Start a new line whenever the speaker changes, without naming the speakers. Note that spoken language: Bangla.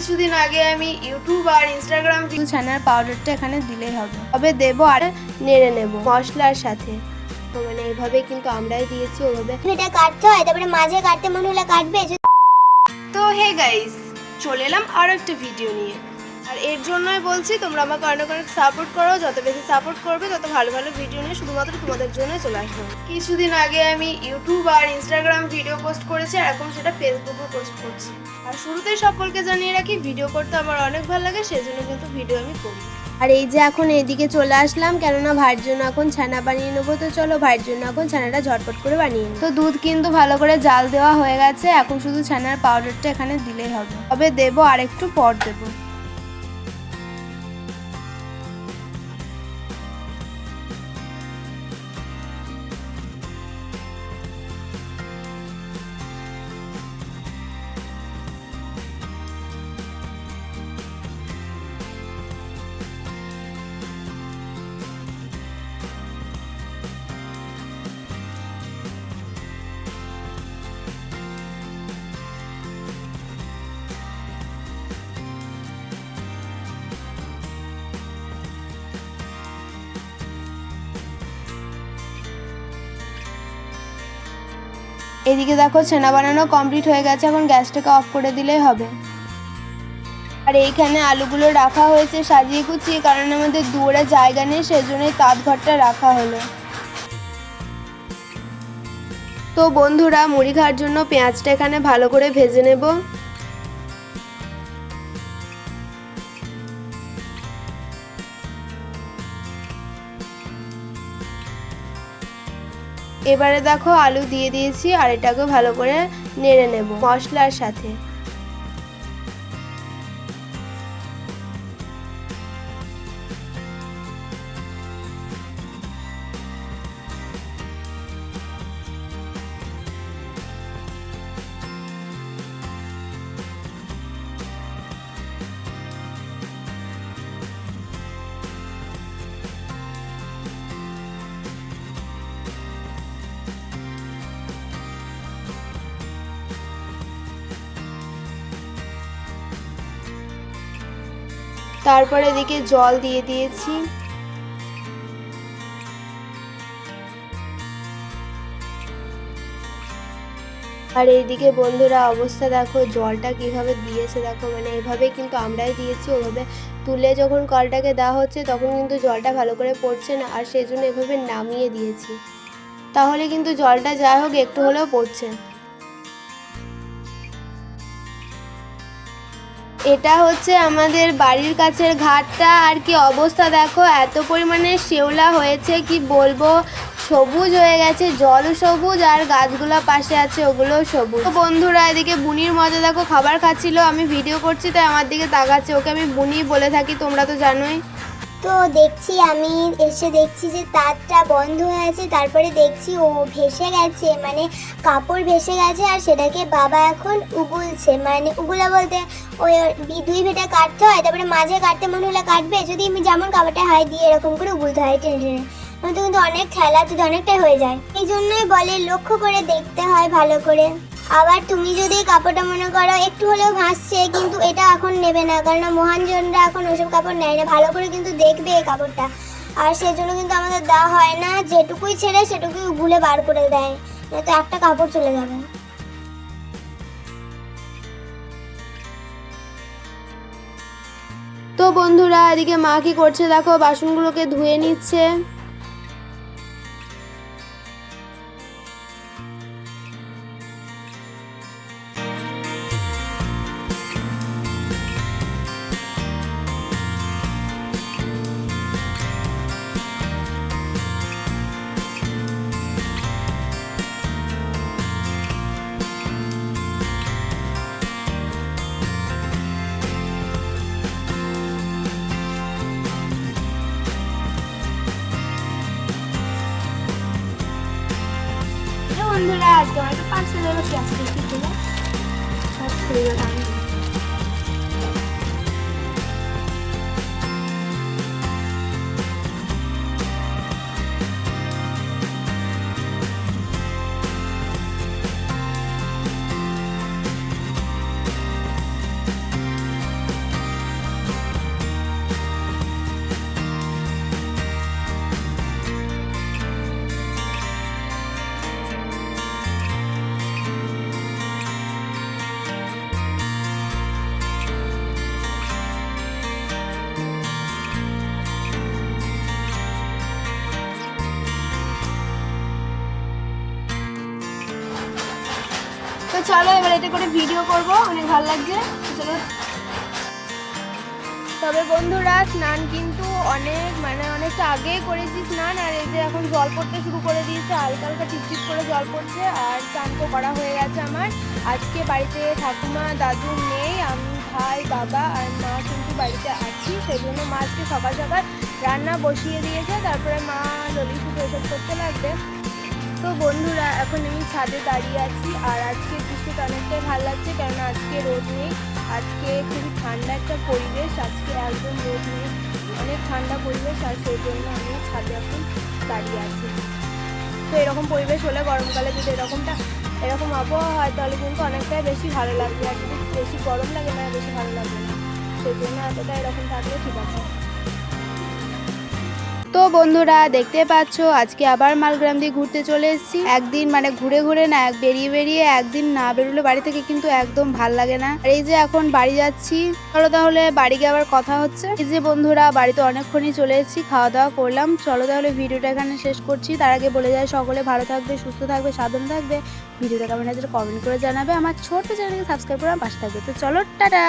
কিছুদিন আগে আমি ইউটিউব আর ইনস্টাগ্রাম ছানার পাউডারটা এখানে দিলেই হবে। তবে দেবো আর নেড়ে নেব মশলার সাথে। তো মানে এইভাবে কিন্তু আমরাই দিয়েছি, ওভাবে
এটা কাটতে হয়, তারপরে মাঝে কাটতে মনে হলে কাটবে।
তো হে গাইস, চলে এলাম আরও একটা ভিডিও নিয়ে। আর এর জন্যই বলছি তোমরা আমাকে অনেক অনেক সাপোর্ট করো। যত বেশি সাপোর্ট করবে তত ভালো ভালো ভিডিও নিয়ে শুধুমাত্র তোমাদের জন্যই চলে আসবো। কিছুদিন আগে আমি ইউটিউব আর ইনস্টাগ্রাম ভিডিও পোস্ট করেছি, আর এখন সেটা ফেসবুকেও পোস্ট করছি। আর শুরুতেই সকলকে জানিয়ে রাখি, ভিডিও করতে আমার অনেক ভালো লাগে, সেই জন্য কিন্তু ভিডিও আমি করি। আর এই যে এখন এইদিকে চলে আসলাম, কেননা ভাইয়ের জন্য এখন ছানা বানিয়ে নেবো। তো চলো ভাইয়ের জন্য এখন ছানাটা ঝটপট করে বানিয়ে নিই। তো দুধ কিন্তু ভালো করে জাল দেওয়া হয়ে গেছে, এখন শুধু ছানার পাউডারটা এখানে দিলেই হবে। তবে দেবো আর একটু পর দেবো। এদিকে দেখো ছানা বানানো কমপ্লিট হয়ে গেছে, এখন গ্যাসটাকে অফ করে দিলেই হবে। আর এইখানে আলুগুলো রাখা হয়েছে সাজিয়ে গুছিয়ে, কারণ আমাদের দুয়ারে জায়গা নেই, সেজন্যই তাঁত ঘরটা রাখা হলো। তো বন্ধুরা, মুড়ি খাওয়ার জন্য পেঁয়াজটা এখানে ভালো করে ভেজে নেব। এবারে দেখো আলু দিয়ে দিয়েছি, আর এটাকে ভালো করে নেড়ে নেব মশলার সাথে। তারপরে এদিকে জল দিয়ে দিয়েছি। আর এইদিকে বন্ধুরা অবস্থা দেখো, জলটা কিভাবে দিয়েছে দেখো, মানে এভাবে কিন্তু আমরাই দিয়েছি। ওভাবে তুলে যখন কলটাকে দেওয়া হচ্ছে তখন কিন্তু জলটা ভালো করে পড়ছে না, আর সেই জন্য এভাবে নামিয়ে দিয়েছি, তাহলে কিন্তু জলটা যাই হোক একটু হলেও পড়ছে। এটা হচ্ছে আমাদের বাড়ির কাছের ঘাটটা, আর কি অবস্থা দেখো, এত পরিমাণে শেওলা হয়েছে কি বলবো, সবুজ হয়ে গেছে, জল সবুজ আর গাছগুলো পাশে আছে ওগুলোও সবুজ। তো বন্ধুরা, এদিকে বুনির মজা দেখো, খাবার খাচ্ছিল, আমি ভিডিও করছি তাই আমার দিকে তাকাচ্ছে। ওকে আমি বুনি বলে থাকি, তোমরা তো জানোই।
তো দেখছি, আমি এসে দেখছি যে তারটা বন্ধ হয়ে আছে, তারপরে দেখছি ও ভেসে গেছে, মানে কাপড় ভেসে গেছে, আর সেটাকে বাবা এখন উগুলছে। মানে উগুলা বলতে ওই দুই ভেটা কাটতে হয়, তারপরে মাঝে কাটতে মনে হলে কাটবে, যদি আমি যেমন কাপড়টা হাই দিয়ে এরকম করে উগুলতে হয় টেনে টেনে, নয়তো কিন্তু অনেক খেলা যদি অনেকটাই হয়ে যায়। এই জন্যই বলে লক্ষ্য করে দেখতে হয় ভালো করে। আবার তুমি যদি কাপড়টা মনে করো একটু হলেও ভাসছে, কিন্তু এটা এখন নেবে না, কারণ মহানজনরা এখন ওইসব কাপড় নেয় না, ভালো করে কিন্তু দেখবে এই কাপড়টা। আর সেজন্য কিন্তু আমাদের দেওয়া হয় না, যেটুকুই ছেড়ে সেটুকুই গুলে বার করে দেয়, নয়তো একটা কাপড় চলে যাবে।
তো বন্ধুরা, এদিকে মা কি করছে দেখো, বাসনগুলোকে ধুয়ে নিচ্ছে। বন্ধুরা, আজকে আমার একটা পার্সেল হলো, পেঁয়াজ কেটে দিলে সব ছেড়ে গেলাম। চলো এবার এটা করে ভিডিও করব, অনেক ভালো লাগছে। চলো। তবে বন্ধুরা স্নান কিন্তু অনেকটা আগেই করেছি স্নান, আর এই যে এখন জল পড়তে শুরু করে দিয়েছে, হালকা হালকা টিপটিপ করে জল পড়ছে। আর স্নান তো করা হয়ে গেছে আমার। আজকে বাড়িতে ঠাকুমা দাদু নেই, আমি ভাই বাবা আর মা কিন্তু বাড়িতে আছি, সেই জন্য মা আজকে সকাল সকাল রান্না বসিয়ে দিয়েছে, তারপরে মা ললি শুধু এসব করতে লাগবে। তো বন্ধুরা এখন আমি ছাদে দাঁড়িয়ে আছি, আর আজকে দৃশ্যটা অনেকটাই ভালো লাগছে, কেননা আজকে রোদ নেই, আজকে খুবই ঠান্ডা একটা পরিবেশ, আজকে একদম রোদ নেই, অনেক ঠান্ডা পরিবেশ, আর সেই জন্য আমি ছাদে এখন দাঁড়িয়ে আছি। তো এরকম পরিবেশ হলে গরমকালে যদি এরকম আবহাওয়া হয় তাহলে কিন্তু অনেকটাই বেশি ভালো লাগবে, আর যদি বেশি গরম লাগে না বেশি ভালো লাগবে না, সেই জন্য এতটা এরকম থাকলে ঠিক আছে। তো বন্ধুরা দেখতে পাচ্ছ আজকে আবার মালগ্রাম দিয়ে ঘুরতে চলে এসেছি। একদিন ঘুরে ঘুরে না বেরিয়ে একদিন না বেরোলে বাড়ি থেকে কিন্তু একদম ভাল লাগে না। আর এই যে এখন বাড়ি যাচ্ছি, চলো তাহলে বাড়ি গিয়ে আবার কথা হচ্ছে। এই যে বন্ধুরা বাড়িতে অনেকক্ষণই চলে এসেছি, খাওয়া দাওয়া করলাম। চলো তাহলে ভিডিওটা এখানে শেষ করছি। তার আগে বলে যায় সকলে ভালো থাকবে, সুস্থ থাকবে, সাবধানে থাকবে। ভিডিওটা কেমন হয়েছে কমেন্ট করে জানাবে, আমার ছোট্ট চ্যানেলকে সাবস্ক্রাইব করে আমার পাশে থাকবে। তো চলো টাটা।